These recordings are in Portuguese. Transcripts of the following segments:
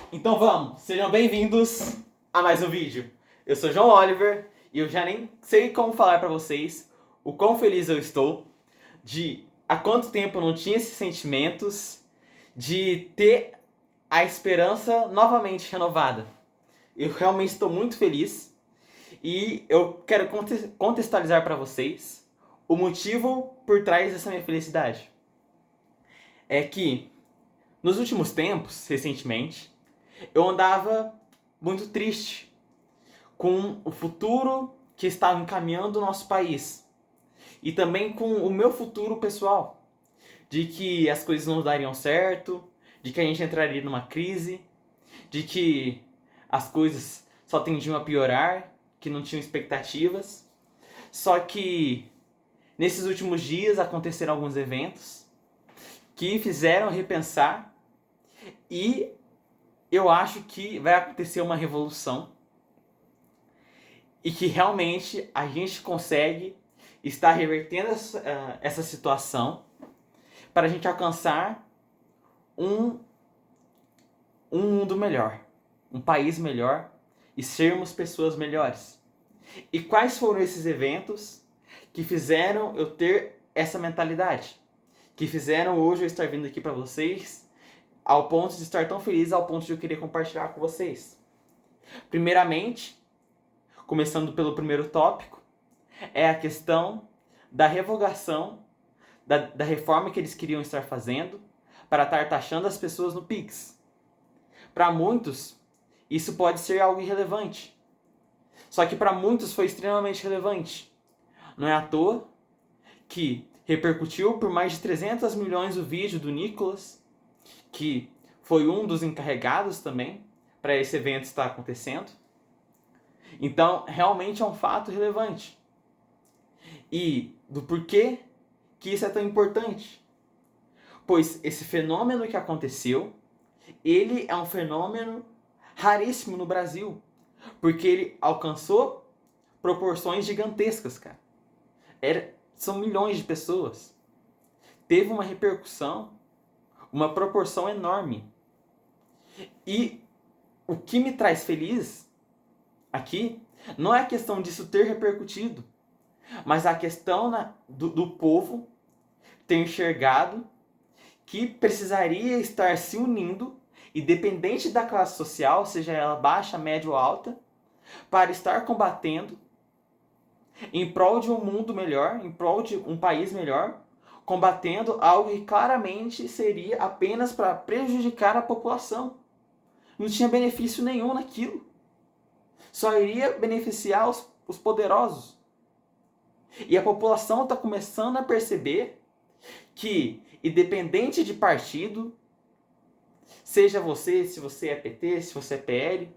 Então vamos, sejam bem-vindos a mais um vídeo. Eu sou João Oliver e eu já nem sei como falar pra vocês o quão feliz eu estou de há quanto tempo eu não tinha esses sentimentos, de ter a esperança novamente renovada. Eu realmente estou muito feliz e eu quero contextualizar para vocês o motivo por trás dessa minha felicidade. É que nos últimos tempos, recentemente, eu andava muito triste com o futuro que estava encaminhando o nosso país e também com o meu futuro pessoal, de que as coisas não dariam certo, de que a gente entraria numa crise, de que as coisas só tendiam a piorar, que não tinham expectativas. Só que nesses últimos dias aconteceram alguns eventos que fizeram repensar e eu acho que vai acontecer uma revolução e que realmente a gente consegue estar revertendo essa situação para a gente alcançar um, um mundo melhor, um país melhor e sermos pessoas melhores. E quais foram esses eventos que fizeram eu ter essa mentalidade? Que fizeram hoje eu estar vindo aqui para vocês ao ponto de estar tão feliz, ao ponto de eu querer compartilhar com vocês. Primeiramente, começando pelo primeiro tópico, é a questão da revogação da reforma que eles queriam estar fazendo para estar taxando as pessoas no Pix. Para muitos, isso pode ser algo irrelevante. Só que para muitos foi extremamente relevante. Não é à toa que repercutiu por mais de 300 milhões o vídeo do Nicolas, que foi um dos encarregados também para esse evento estar acontecendo. Então, realmente é um fato relevante. E do porquê que isso é tão importante? Pois esse fenômeno que aconteceu, ele é um fenômeno raríssimo no Brasil, porque ele alcançou proporções gigantescas, cara. São milhões de pessoas. Teve uma repercussão, uma proporção enorme. E o que me traz feliz aqui não é a questão disso ter repercutido, mas a questão do povo ter enxergado que precisaria estar se unindo, independente da classe social, seja ela baixa, média ou alta, para estar combatendo em prol de um mundo melhor, em prol de um país melhor, combatendo algo que claramente seria apenas para prejudicar a população. Não tinha benefício nenhum naquilo. Só iria beneficiar os poderosos. E a população está começando a perceber que, independente de partido, seja você, se você é PT, se você é PL,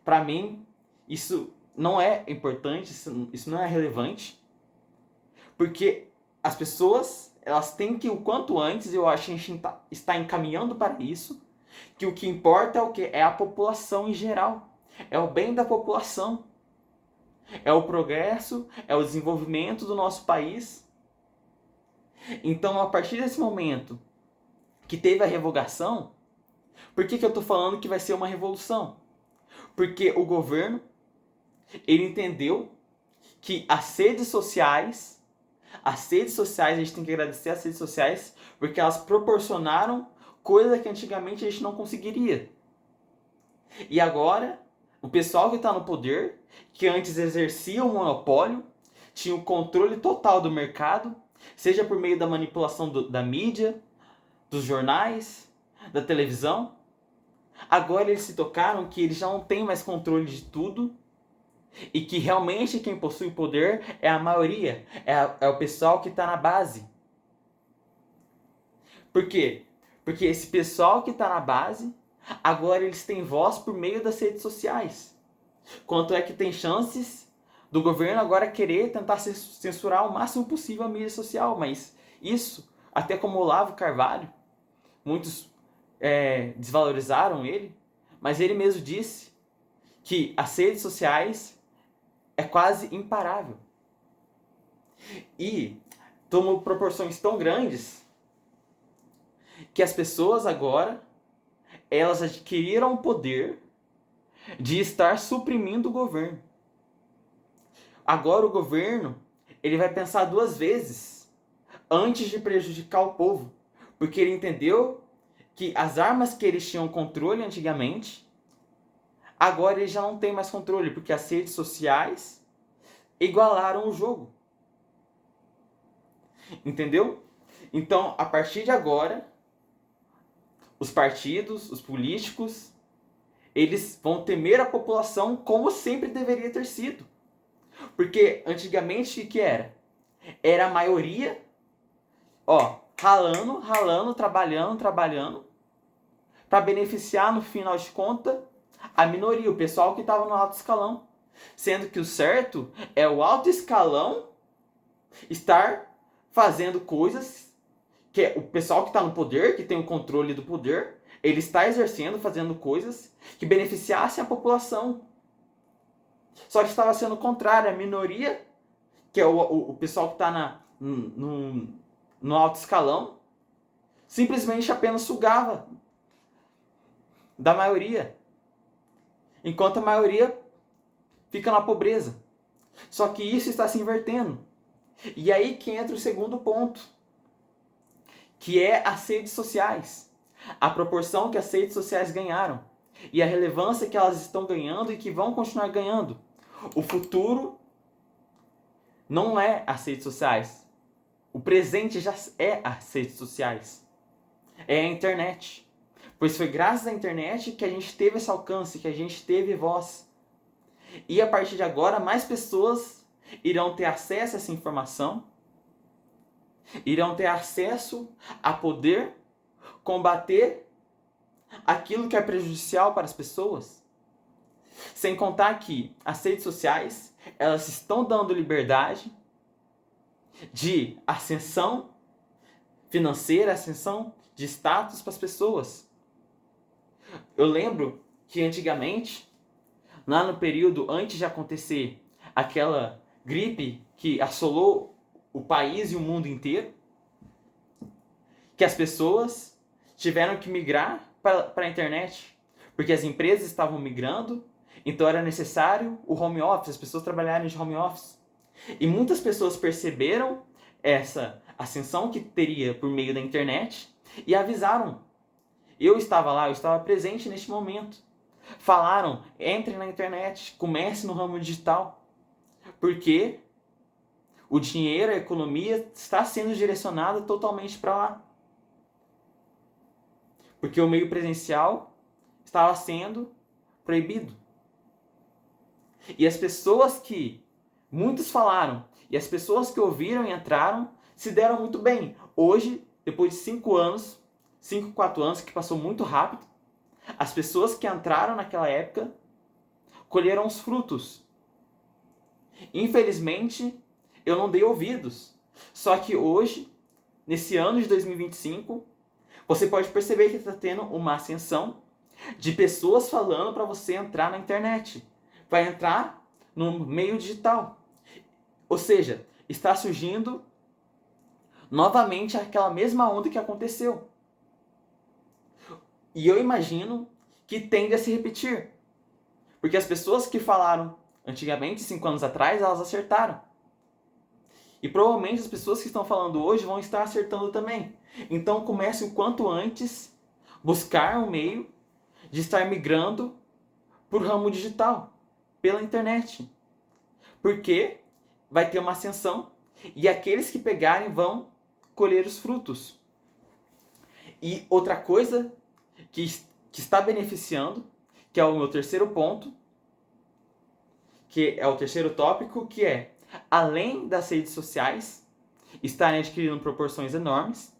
para mim isso não é importante, isso não é relevante, porque as pessoas elas têm que, o quanto antes, eu acho que a gente está encaminhando para isso, que o que importa é o que? É a população em geral, é o bem da população, é o progresso, é o desenvolvimento do nosso país. Então, a partir desse momento que teve a revogação, por que eu estou falando que vai ser uma revolução? Porque o governo, ele entendeu que as redes sociais, a gente tem que agradecer as redes sociais, porque elas proporcionaram coisa que antigamente a gente não conseguiria. E agora, o pessoal que está no poder, que antes exercia o monopólio, tinha o controle total do mercado, seja por meio da manipulação da mídia, dos jornais, da televisão. Agora eles se tocaram que eles já não têm mais controle de tudo e que realmente quem possui o poder é a maioria, é o pessoal que está na base. Por quê? Porque esse pessoal que está na base, agora eles têm voz por meio das redes sociais. Quanto é que tem chances do governo agora querer tentar censurar o máximo possível a mídia social, mas isso, até como Olavo Carvalho, muitos desvalorizaram ele, mas ele mesmo disse que as redes sociais é quase imparável. E tomou proporções tão grandes que as pessoas agora elas adquiriram o poder de estar suprimindo o governo. Agora o governo, ele vai pensar duas vezes antes de prejudicar o povo, porque ele entendeu que as armas que eles tinham controle antigamente, agora eles já não têm mais controle, porque as redes sociais igualaram o jogo. Entendeu? Então, a partir de agora, os partidos, os políticos, eles vão temer a população como sempre deveria ter sido. Porque antigamente o que era? Era a maioria, ralando, trabalhando, para beneficiar, no final de contas, a minoria, o pessoal que estava no alto escalão. Sendo que o certo é o alto escalão estar fazendo coisas que é o pessoal que está no poder, que tem o controle do poder, ele está exercendo, fazendo coisas que beneficiassem a população. Só que estava sendo o contrário, a minoria, que é o pessoal que está no alto escalão, simplesmente apenas sugava da maioria, enquanto a maioria fica na pobreza. Só que isso está se invertendo. E aí que entra o segundo ponto, que é as redes sociais. A proporção que as redes sociais ganharam e a relevância que elas estão ganhando e que vão continuar ganhando. O futuro não é as redes sociais. O presente já é as redes sociais. É a internet. Pois foi graças à internet que a gente teve esse alcance, que a gente teve voz. E a partir de agora, mais pessoas irão ter acesso a essa informação, irão ter acesso a poder combater aquilo que é prejudicial para as pessoas. Sem contar que as redes sociais, elas estão dando liberdade de ascensão financeira, ascensão de status para as pessoas. Eu lembro que antigamente, lá no período antes de acontecer aquela gripe que assolou o país e o mundo inteiro, que as pessoas tiveram que migrar para a internet, porque as empresas estavam migrando, então era necessário o home office, as pessoas trabalharem de home office. E muitas pessoas perceberam essa ascensão que teria por meio da internet e avisaram. Eu estava lá, eu estava presente neste momento. Falaram, entre na internet, comece no ramo digital, porque o dinheiro, a economia está sendo direcionada totalmente para lá. Porque o meio presencial estava sendo proibido. E as pessoas que, muitos falaram, e as pessoas que ouviram e entraram, se deram muito bem. Hoje, depois de 5 anos, 5, 4 anos, que passou muito rápido, as pessoas que entraram naquela época colheram os frutos. Infelizmente, eu não dei ouvidos. Só que hoje, nesse ano de 2025, você pode perceber que está tendo uma ascensão de pessoas falando para você entrar na internet. Vai entrar no meio digital. Ou seja, está surgindo novamente aquela mesma onda que aconteceu. E eu imagino que tende a se repetir. Porque as pessoas que falaram antigamente, 5 anos atrás, elas acertaram. E provavelmente as pessoas que estão falando hoje vão estar acertando também. Então comece o quanto antes buscar um meio de estar migrando para o ramo digital, pela internet. Porque vai ter uma ascensão e aqueles que pegarem vão colher os frutos. E outra coisa que está beneficiando, que é o meu terceiro ponto, que é o terceiro tópico, que é, além das redes sociais estarem adquirindo proporções enormes,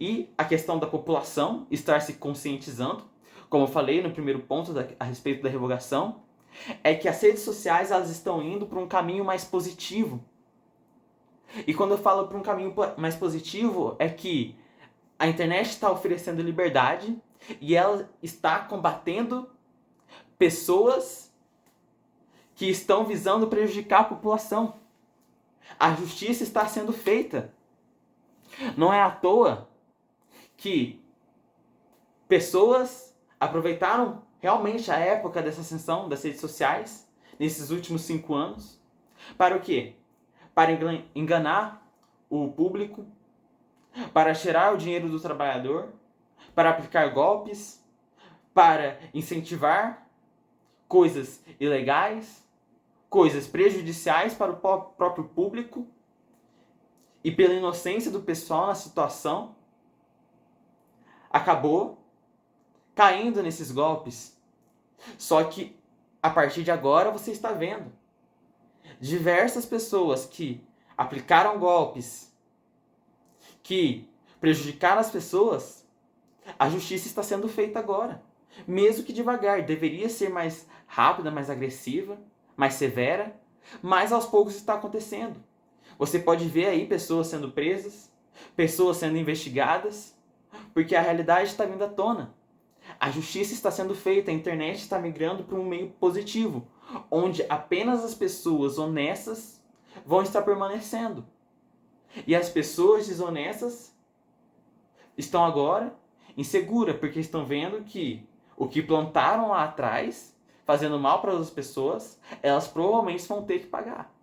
e a questão da população estar se conscientizando, como eu falei no primeiro ponto a respeito da revogação, é que as redes sociais elas estão indo para um caminho mais positivo. E quando eu falo para um caminho mais positivo, é que a internet está oferecendo liberdade e ela está combatendo pessoas que estão visando prejudicar a população. A justiça está sendo feita. Não é à toa que pessoas aproveitaram realmente a época dessa ascensão das redes sociais, nesses últimos 5 anos, para o quê? Para enganar o público, para tirar o dinheiro do trabalhador, para aplicar golpes, para incentivar coisas ilegais, coisas prejudiciais para o próprio público, e pela inocência do pessoal na situação, acabou caindo nesses golpes. Só que a partir de agora você está vendo diversas pessoas que aplicaram golpes, que prejudicaram as pessoas. A justiça está sendo feita agora, mesmo que devagar. Deveria ser mais rápida, mais agressiva, mais severa, mas aos poucos está acontecendo. Você pode ver aí pessoas sendo presas, pessoas sendo investigadas, porque a realidade está vindo à tona. A justiça está sendo feita, a internet está migrando para um meio positivo, onde apenas as pessoas honestas vão estar permanecendo. E as pessoas desonestas estão agora inseguras, porque estão vendo que o que plantaram lá atrás, fazendo mal para as pessoas, elas provavelmente vão ter que pagar.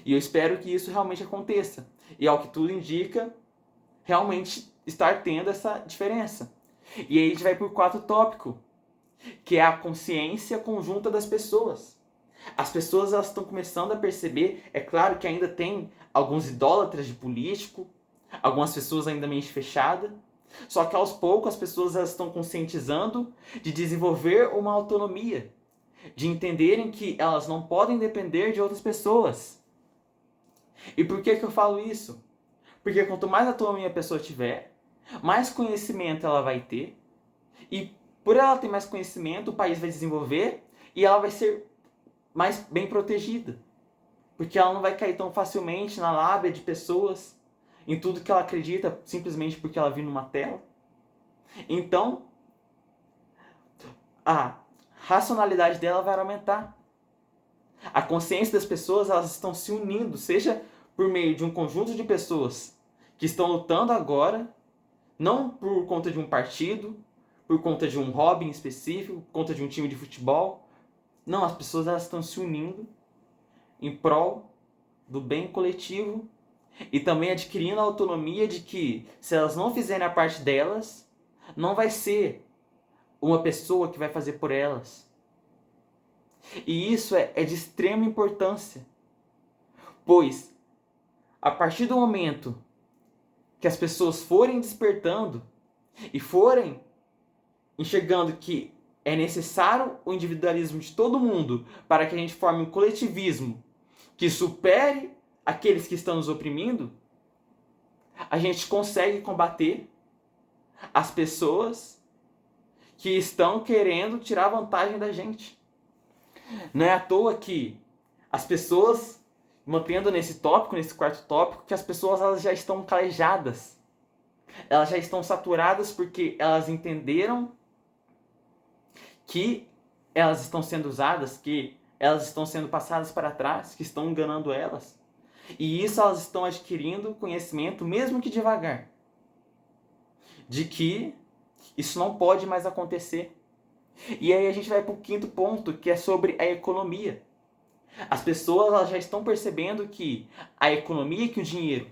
E eu espero que isso realmente aconteça. E ao que tudo indica, realmente estar tendo essa diferença. E aí a gente vai por 4 tópico, que é a consciência conjunta das pessoas. As pessoas elas estão começando a perceber, é claro que ainda tem alguns idólatras de político, algumas pessoas ainda meio fechadas, só que aos poucos as pessoas elas estão conscientizando de desenvolver uma autonomia, de entenderem que elas não podem depender de outras pessoas. E por que eu falo isso? Porque quanto mais autonomia a pessoa tiver, mais conhecimento ela vai ter, e por ela ter mais conhecimento, o país vai desenvolver e ela vai ser mais bem protegida. Porque ela não vai cair tão facilmente na lábia de pessoas, em tudo que ela acredita, simplesmente porque ela viu numa tela. Então, a racionalidade dela vai aumentar. A consciência das pessoas, elas estão se unindo, seja por meio de um conjunto de pessoas que estão lutando agora, não por conta de um partido, por conta de um hobby em específico, por conta de um time de futebol. Não, as pessoas elas estão se unindo em prol do bem coletivo e também adquirindo a autonomia de que, se elas não fizerem a parte delas, não vai ser uma pessoa que vai fazer por elas. E isso é de extrema importância, pois a partir do momento que as pessoas forem despertando e forem enxergando que é necessário o individualismo de todo mundo para que a gente forme um coletivismo que supere aqueles que estão nos oprimindo, a gente consegue combater as pessoas que estão querendo tirar vantagem da gente. Não é à toa que as pessoas, mantendo nesse tópico, nesse 4º tópico, que as pessoas elas já estão calejadas. Elas já estão saturadas porque elas entenderam que elas estão sendo usadas, que elas estão sendo passadas para trás, que estão enganando elas. E isso elas estão adquirindo conhecimento, mesmo que devagar, de que isso não pode mais acontecer. E aí a gente vai para o 5º ponto, que é sobre a economia. As pessoas elas já estão percebendo que a economia, que o dinheiro,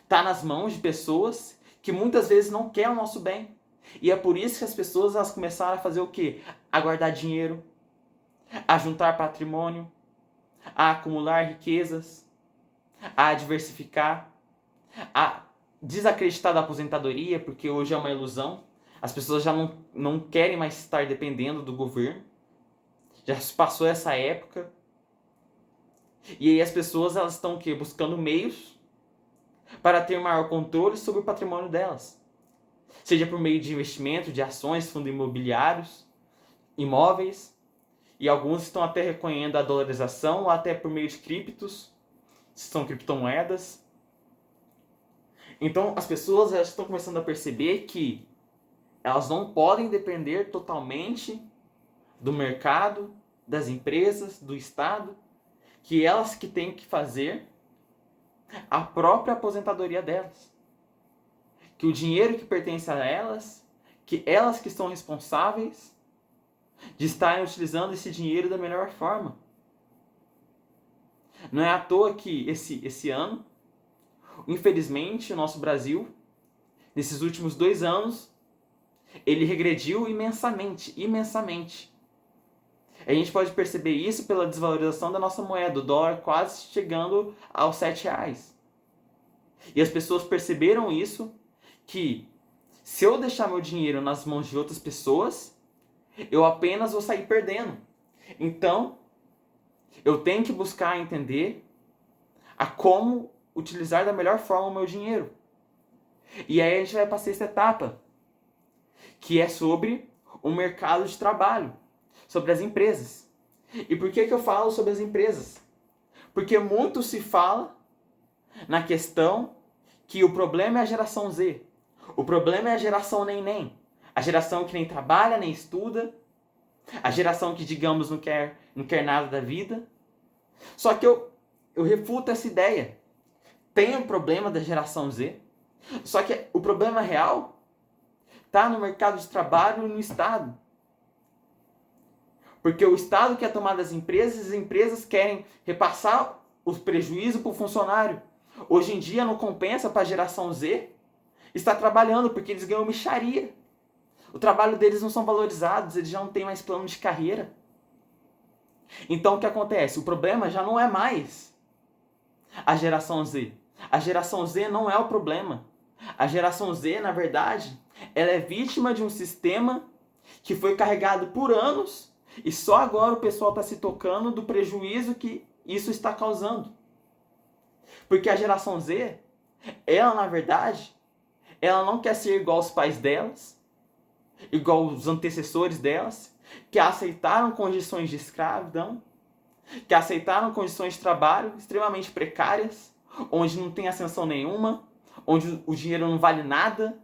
está nas mãos de pessoas que muitas vezes não querem o nosso bem. E é por isso que as pessoas elas começaram a fazer o quê? A guardar dinheiro, a juntar patrimônio, a acumular riquezas, a diversificar, a desacreditar da aposentadoria, porque hoje é uma ilusão. As pessoas já não querem mais estar dependendo do governo. Já se passou essa época. E aí as pessoas elas estão o quê? Buscando meios para ter maior controle sobre o patrimônio delas. Seja por meio de investimento, de ações, fundos imobiliários, imóveis. E alguns estão até reconhecendo a dolarização, ou até por meio de criptos, são criptomoedas. Então as pessoas elas estão começando a perceber que elas não podem depender totalmente do mercado, das empresas, do Estado, que elas que têm que fazer a própria aposentadoria delas. Que o dinheiro que pertence a elas, que elas que estão responsáveis de estarem utilizando esse dinheiro da melhor forma. Não é à toa que esse ano, infelizmente, o nosso Brasil, nesses últimos 2 anos, ele regrediu imensamente, imensamente. A gente pode perceber isso pela desvalorização da nossa moeda, o dólar quase chegando aos R$ 7. E as pessoas perceberam isso, que se eu deixar meu dinheiro nas mãos de outras pessoas, eu apenas vou sair perdendo. Então, eu tenho que buscar entender a como utilizar da melhor forma o meu dinheiro. E aí a gente vai para a 6ª etapa, que é sobre o mercado de trabalho, sobre as empresas. E por que eu falo sobre as empresas? Porque muito se fala na questão que o problema é a geração Z. O problema é a geração neném. A geração que nem trabalha, nem estuda. A geração que, digamos, não quer nada da vida. Só que eu refuto essa ideia. Tem um problema da geração Z. Só que o problema real está no mercado de trabalho e no Estado. Porque o Estado quer tomar das empresas e as empresas querem repassar os prejuízos para o funcionário. Hoje em dia não compensa para a geração Z estar trabalhando, porque eles ganham mixaria. O trabalho deles não são valorizados, eles já não têm mais plano de carreira. Então o que acontece? O problema já não é mais a geração Z. A geração Z não é o problema. A geração Z, na verdade, ela é vítima de um sistema que foi carregado por anos e só agora o pessoal está se tocando do prejuízo que isso está causando. Porque a geração Z, ela na verdade, ela não quer ser igual aos pais delas, igual os antecessores delas, que aceitaram condições de escravidão, que aceitaram condições de trabalho extremamente precárias, onde não tem ascensão nenhuma, onde o dinheiro não vale nada,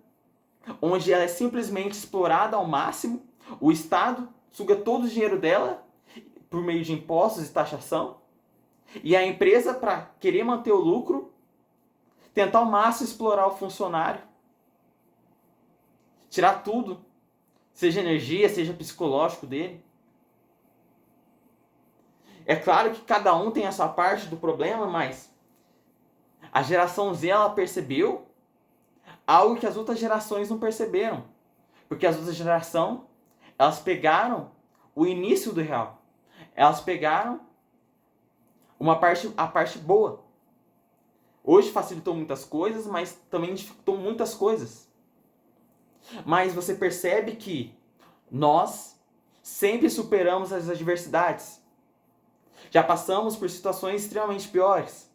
onde ela é simplesmente explorada ao máximo, o Estado suga todo o dinheiro dela por meio de impostos e taxação, e a empresa, para querer manter o lucro, tentar ao máximo explorar o funcionário, tirar tudo, seja energia, seja psicológico dele. É claro que cada um tem a sua parte do problema, mas a geração Z, ela percebeu algo que as outras gerações não perceberam. Porque as outras gerações, elas pegaram o início do real. Elas pegaram a parte boa. Hoje facilitou muitas coisas, mas também dificultou muitas coisas. Mas você percebe que nós sempre superamos as adversidades. Já passamos por situações extremamente piores.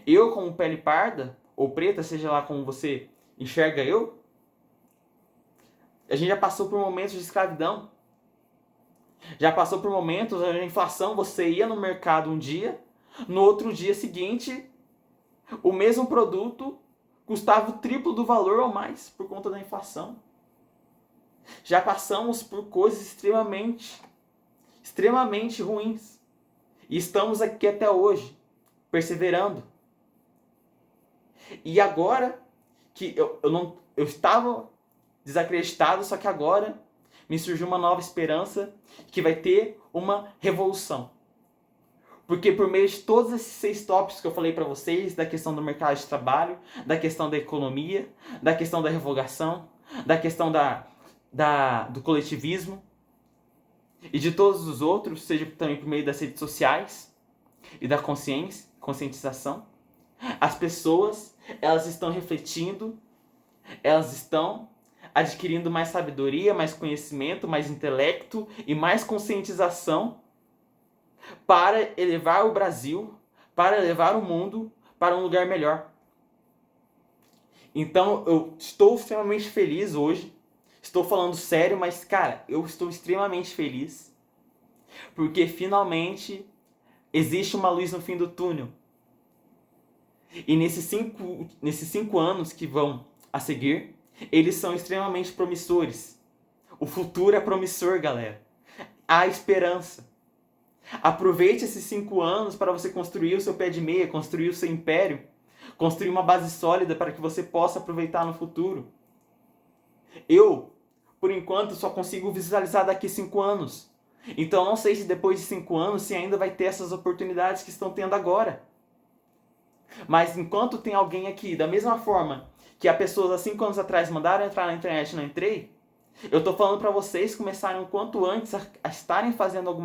Eu, como pele parda, ou preta, seja lá como você enxerga eu, a gente já passou por momentos de escravidão. Já passou por momentos onde a inflação, você ia no mercado um dia, no outro dia seguinte, o mesmo produto custava o triplo do valor ou mais por conta da inflação. Já passamos por coisas extremamente ruins. E estamos aqui até hoje, perseverando. E agora que eu estava desacreditado, só que agora me surgiu uma nova esperança que vai ter uma revolução. Porque por meio de todos esses 6 tópicos que eu falei para vocês, da questão do mercado de trabalho, da questão da economia, da questão da revogação, da questão do coletivismo e de todos os outros, seja também por meio das redes sociais e da conscientização, as pessoas, elas estão refletindo, elas estão adquirindo mais sabedoria, mais conhecimento, mais intelecto e mais conscientização para elevar o Brasil, para elevar o mundo para um lugar melhor. Então eu estou extremamente feliz hoje. Estou falando sério, mas cara, eu estou extremamente feliz porque finalmente existe uma luz no fim do túnel. E nesses 5 anos que vão a seguir, eles são extremamente promissores. O futuro é promissor, galera. Há esperança. Aproveite esses 5 anos para você construir o seu pé de meia, construir o seu império, construir uma base sólida para que você possa aproveitar no futuro. Eu por enquanto, só consigo visualizar daqui 5 anos. Então, eu não sei se depois de 5 anos, se ainda vai ter essas oportunidades que estão tendo agora. Mas enquanto tem alguém aqui, da mesma forma que as pessoas há 5 anos atrás mandaram entrar na internet e não entrei, eu tô falando para vocês começarem o quanto antes a estarem fazendo alguma